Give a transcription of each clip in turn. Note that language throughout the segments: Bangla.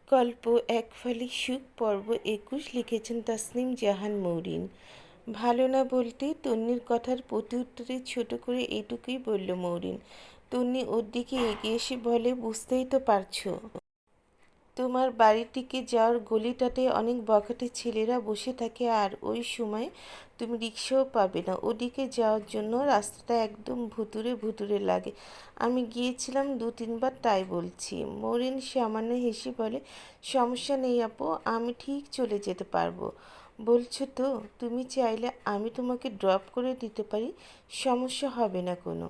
গল্প এক ফালি সুখ পর্ব ২১ লিখেছেন তাসনিম জাহান মৌরিন। ভালো না বলতে তন্নির কথার প্রতি উত্তরে ছোট করে এইটুকুই বলল মৌরিন। তন্নি ওর দিকে এগিয়ে এসে বলে, বুঝতেই তো পারছো, তোমার বাড়ির দিকে যাওয়ার গলিটাতে অনেক বখাটে ছেলেরা বসে থাকে, আর ওই সময় তুমি রিক্সাও পাবে না। ওদিকে যাওয়ার জন্য রাস্তাটা একদম ভুতুড়ে ভুতুড়ে লাগে। আমি গিয়েছিলাম ২-৩ বার, তাই বলছি। মরিন সামান্য হেসে বলে, সমস্যা নেই আপু, আমি ঠিক চলে যেতে পারবো। বলছো তো? তুমি চাইলে আমি তোমাকে ড্রপ করে দিতে পারি, সমস্যা হবে না কোনো।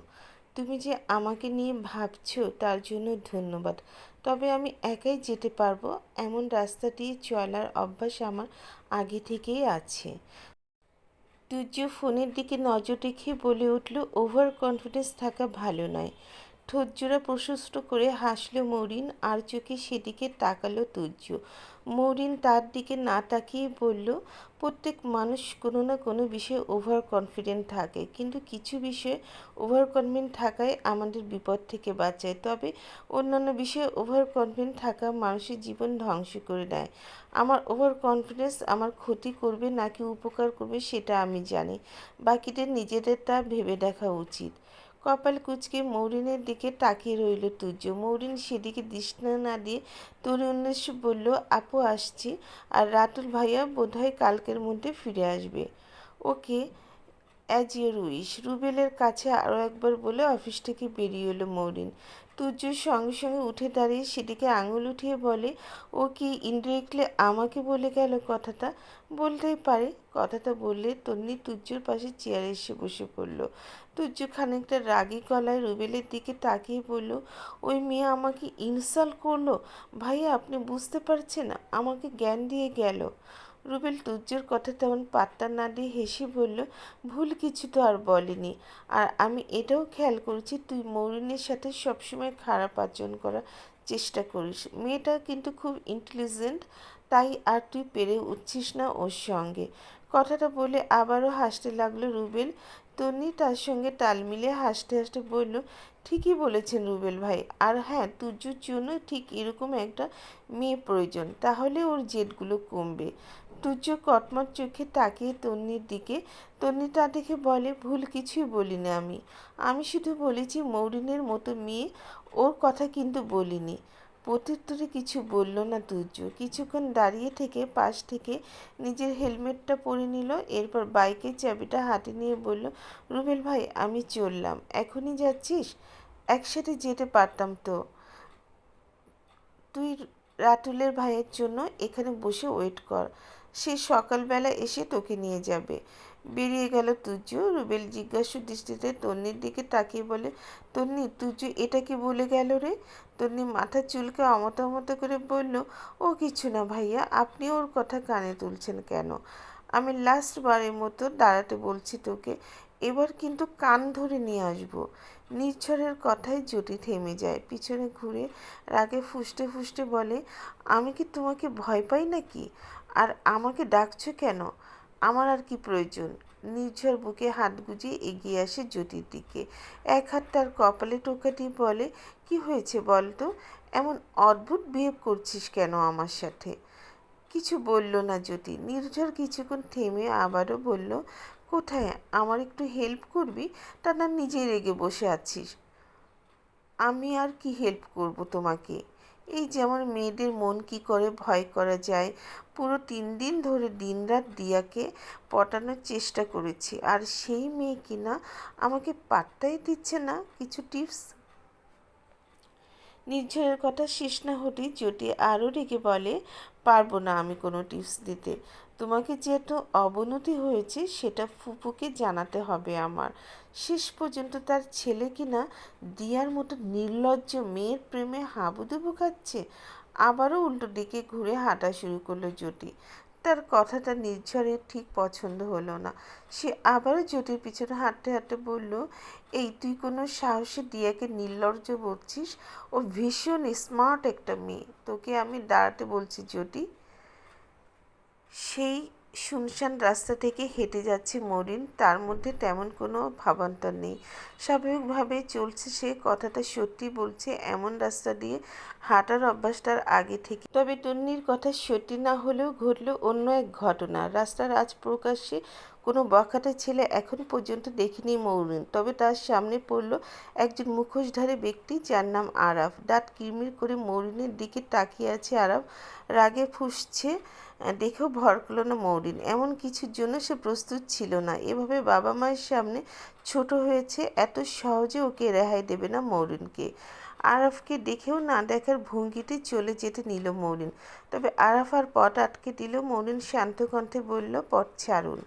তুমি যে আমাকে নিয়ে ভাবছো তার জন্য ধন্যবাদ, তবে আমি একাই যেতে পারবো এমন রাস্তা দিয়ে চলার অভ্যাস আমার আগে থেকেই আছে। তুর্য ফোনের দিকে নজর রেখে বলে উঠল, ওভার কনফিডেন্স থাকা ভালো নয়। ঠোঁটজোড়া প্রশস্ত করে হাসল মৌরিন, আর চোখে সেদিকে তাকালো তুর্য। মৌরিন তার দিকে না তাকিয়ে বলল, প্রত্যেক মানুষ কোনো না কোনো বিষয়ে ওভার কনফিডেন্ট থাকে, কিন্তু কিছু বিষয়ে ওভার কনফিডেন্ট থাকায় আমাদের বিপদ থেকে বাঁচায়। তবে অন্যান্য বিষয়ে ওভার কনফিডেন্ট থাকা মানুষের জীবন ধ্বংস করে দেয়। আমার ওভার কনফিডেন্স আমার ক্ষতি করবে নাকি উপকার করবে সেটা আমি জানি, বাকিদের নিজেদের তা ভেবে দেখা উচিত। কপাল কুঁচকে মৌরিনের দিকে তাকিয়ে রইল তুর্য। মৌরিন সেদিকে দৃষ্টি না দিয়ে তরুণ উন্মেষে বলল, আপু আসছি, আর রাতুল ভাইয়া বোধহয় কালকের মধ্যে ফিরে আসবে। ওকে, অ্যাজ ইউর উইশ। রুবেলের কাছে আরও একবার বলে অফিস থেকে বেরিয়ে এলো মৌরিন। তুর্য সঙ্গে সঙ্গে উঠে দাঁড়িয়ে সেদিকে আঙুল উঠিয়ে বলে, ও কি ইনডিরেক্টলি আমাকে বলে গেল কথাটা? বলতেই পারে। কথাটা বললে তন্নি তুর্যর পাশে চেয়ারে এসে বসে পড়ল। তুর্য খানিকটা রাগী গলায় রুবেলের দিকে তাকিয়ে বলল, ওই মেয়ে আমাকে ইনসাল্ট করলো। ভাইয়া আপনি বুঝতে পারছেন না, আমাকে জ্ঞান দিয়ে গেল। রুবেল তুর্যের কথা তেমন পাত্তা না দিয়ে হেসে বলল, ভুল কিছু তো আর বলেনি, আর আমি এটাও খেয়াল করেছি তুই মৌরিনের সাথে সবসময় খারাপ আচরণ করার চেষ্টা করিস। মেয়েটা কিন্তু খুব ইন্টেলিজেন্ট, তাই আর তুই পেরে উঠছিস না ওর সঙ্গে। কথাটা বলে আবারও হাসতে লাগলো রুবেল। তন্নি তার সঙ্গে তাল মিলিয়ে হাসতে হাসতে বলল, ঠিকই বলেছেন রুবেল ভাই, আর হ্যাঁ, তুর্যর জন্য ঠিক এরকম একটা মেয়ে প্রয়োজন, তাহলে ওর জেদগুলো কমবে। তুর্য কটমট চোখে তাকিয়ে তন্নির দিকে। তন্নি তা দেখে বলে, ভুল কিছুই বলিনি আমি, আমি শুধু বলেছি মৌরিনের মতো মেয়ে, ওর কথা কিন্তু বলিনি। প্রত্যুত্তরে কিছু বলল না তুর্য। কিছুক্ষণ দাঁড়িয়ে থেকে পাশ থেকে নিজের হেলমেটটা পরে নিল, এরপর বাইকের চাবিটা হাতে নিয়ে বলল, রুবেল ভাই আমি চললাম। এখনই যাচ্ছিস? একসাথে যেতে পারতাম তো। তুই রাতুলের ভাইয়ের জন্য এখানে বসে ওয়েট কর, সে সকালবেলা এসে তোকে নিয়ে যাবে। বেরিয়ে গেল তুর্য। রুবেল জিজ্ঞাসু দৃষ্টিতে তন্নির দিকে তাকিয়ে বলে, তন্নি তুর্য এটা কি বলে গেল রে? তন্নি মাথা চুলকে অমত অমত করে বলল, ও কিছু না ভাইয়া, আপনি ওর কথা কানে তুলছেন কেন? আমি লাস্ট বারের মতো দাঁড়াতে বলছি তোকে, এবার কিন্তু কান ধরে নিয়ে আসবো। নির্ঝরের কথায় জ্যোতি থেমে যায়, পিছনে ঘুরে রাগে ফুঁসতে ফুঁসতে বলে, আমি কি তোমাকে ভয় পাই নাকি? আর আমাকে ডাকছো কেন? আমার আর কি প্রয়োজন? নির্ঝর বুকে হাত গুজিয়ে এগিয়ে আসে জ্যোতির দিকে, এক হাত তার কপালে টোকা দিয়ে বলে, কি হয়েছে বল তো? এমন অদ্ভুত বিহেভ করছিস কেন আমার সাথে? কিছু বলল না জ্যোতি। নির্ঝর কিছুক্ষণ থেমে আবারও বলল, কোথায়? আমার একটু হেল্প করবি? তা না নিজেই রেগে বসে আছিস। আমি আর কি হেল্প করব তোমাকে? এই যেমন মেয়েদের মন কি করে ভয় করা যায়, পুরো 3 দিন ধরে দিনরাত দিয়াকে পটানোর চেষ্টা করেছি, আর সেই মেয়ে কিনা আমাকে পাত্তাই দিচ্ছে না। কিছু টিপস? নির্ঝরের কথা শেষ না হতেই জ্যোতি আরও রেগে বলে, পারবো না আমি কোনো টিপস দিতে। তোমাকে যে এত অবনতি হয়েছে সেটা ফুপুকে জানাতে হবে আমার। শেষ পর্যন্ত তার ছেলে কিনা দিয়ার মতো নির্লজ্জ মেয়ের প্রেমে হাবুডুবু খাচ্ছে। আবারও উল্টো দিকে ঘুরে হাঁটা শুরু করলো জ্যোতি। তার কথাটা নির্ঝরের ঠিক পছন্দ হলো না। সে আবারও জ্যোতির পিছনে হাঁটতে হাঁটতে বলল, এই তুই কোনো সাহসে দিয়াকে নির্লজ্জ বলছিস? ও ভীষণ স্মার্ট একটা মেয়ে, তোকে আমি দাঁড়াতে বলছি জ্যোতি। সেই শুনশান রাস্তা থেকে হেঁটে যাচ্ছে মরিন, তার মধ্যে তেমন কোনো ভাবান্তর নেই। স্বাভাবিকভাবেই চলছে সে, কথাটা সত্যি বলছে। এমন রাস্তা দিয়ে হাঁটার অভ্যাস তার আগে থেকে। তবে তন্বীর কথা সত্যি না হলেও ঘটল অন্য এক ঘটনা। রাস্তার আজ প্রকাশ্যে কোনো বখাটে ছেলে এখন পর্যন্ত দেখিনি মৌরিন, তবে তার সামনে পড়ল একজন মুখোশধারী ব্যক্তি যার নাম আরাফ। দাঁত কিরমির করে মৌরিনের দিকে তাকিয়ে আছে আরাফ, রাগে ফুঁসছে দেখেও ভড়কল না মৌরিন। এমন কিছুর জন্য সে প্রস্তুত ছিল না। এভাবে বাবা মায়ের সামনে ছোট হয়েছে, এত সহজে ওকে রেহাই দেবে না মৌরিনকে। আরাফকে দেখেও না দেখার ভঙ্গিতে চলে যেতে নিল মৌরিন। তবে আরাফ আর পথ আটকে দিল। মৌরিন শান্ত কণ্ঠে বলল, পথ ছাড়ুন।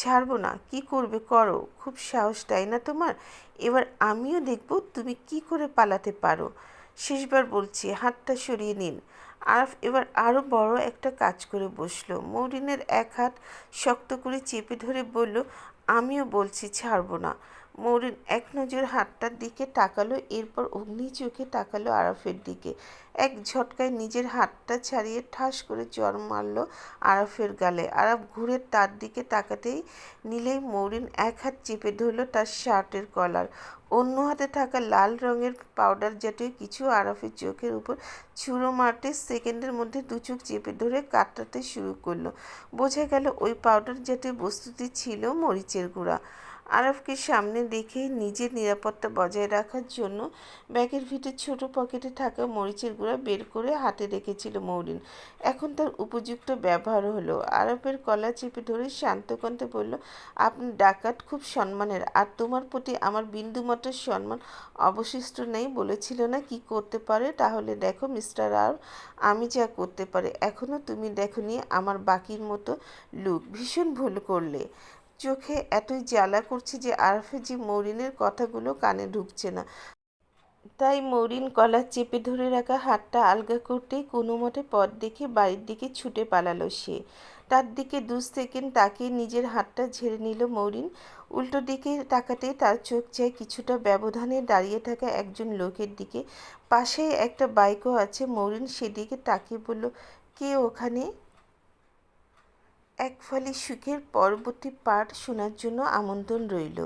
ছাড়বো না? কি করবে করো, খুব সাহস তাই না তোমার? এবার আমিও দেখব তুমি কি করে পালাতে পারো। শেষবার বলছি, হাতটা সরিয়ে নিন। আরাফ এবার আরও বড় একটা কাজ করে বসল। মৌরিনের এক হাত শক্ত করে চেপে ধরে বলল, আমিও বলছি ছাড়বো না। মৌরিন এক নজর হাতটার দিকে তাকালো, এরপর অগ্নি চোখে তাকালো আরাফের দিকে। এক ঝটকায় নিজের হাতটা ছাড়িয়ে ঠাস করে চড় মারল আরাফের গালে। আরাফ ঘুরে তার দিকে তাকাতেই নিলেই মৌরিন এক হাত চেপে ধরল তার শার্টের কলার, অন্য হাতে থাকা লাল রঙের পাউডার জাতীয় কিছু আরাফের চোখের উপর ছুঁড়ো মারতে সেকেন্ডের মধ্যে দু চোখ চেপে ধরে কাটাতে শুরু করলো। বোঝা গেল ওই পাউডার জাতীয় বস্তুটি ছিল মরিচের গুঁড়া। আরাফকে সামনে দেখেই নিজের নিরাপত্তা বজায় রাখার জন্য ব্যাগের ভিতর ছোট পকেটে থাকা মরিচের গুঁড়া বের করে হাতে রেখেছিল মৌরিন। এখন তার উপযুক্ত ব্যবহার হলো। আরাফের কলা চেপে ধরে শান্ত কণ্ঠে বলল, আপনি ডাকাত, খুব সম্মানের, আর তোমার প্রতি আমার বিন্দুমাত্র সম্মান অবশিষ্ট নেই। বলেছিল না কি করতে পারে? তাহলে দেখো মিস্টার আর আমি যা করতে পারি। এখনও তুমি দেখোনি আমার বাকির মতো লুক। ভীষণ ভুল করলে। চোখে এতই জ্বালা করছে যে আরাফের যে মৌরিনের কথাগুলো কানে ঢুকছে না। তাই মৌরিন কলার চেপে ধরে রাখা হাতটা আলগা করতেই কোনো মতে পথ দেখে বাড়ির দিকে ছুটে পালালো সে। তার দিকে 2 সেকেন্ড তাকিয়ে নিজের হাতটা ঝেড়ে নিল মৌরিন। উল্টো দিকে তাকাতেই তার চোখ যায় কিছুটা ব্যবধানে দাঁড়িয়ে থাকা একজন লোকের দিকে। পাশেই একটা বাইকও আছে। মৌরিন সেদিকে তাকিয়ে বলল, কে ওখানে? এক ফালি সুখের পরবর্তী পার্ট শোনার জন্য আমন্ত্রণ রইল।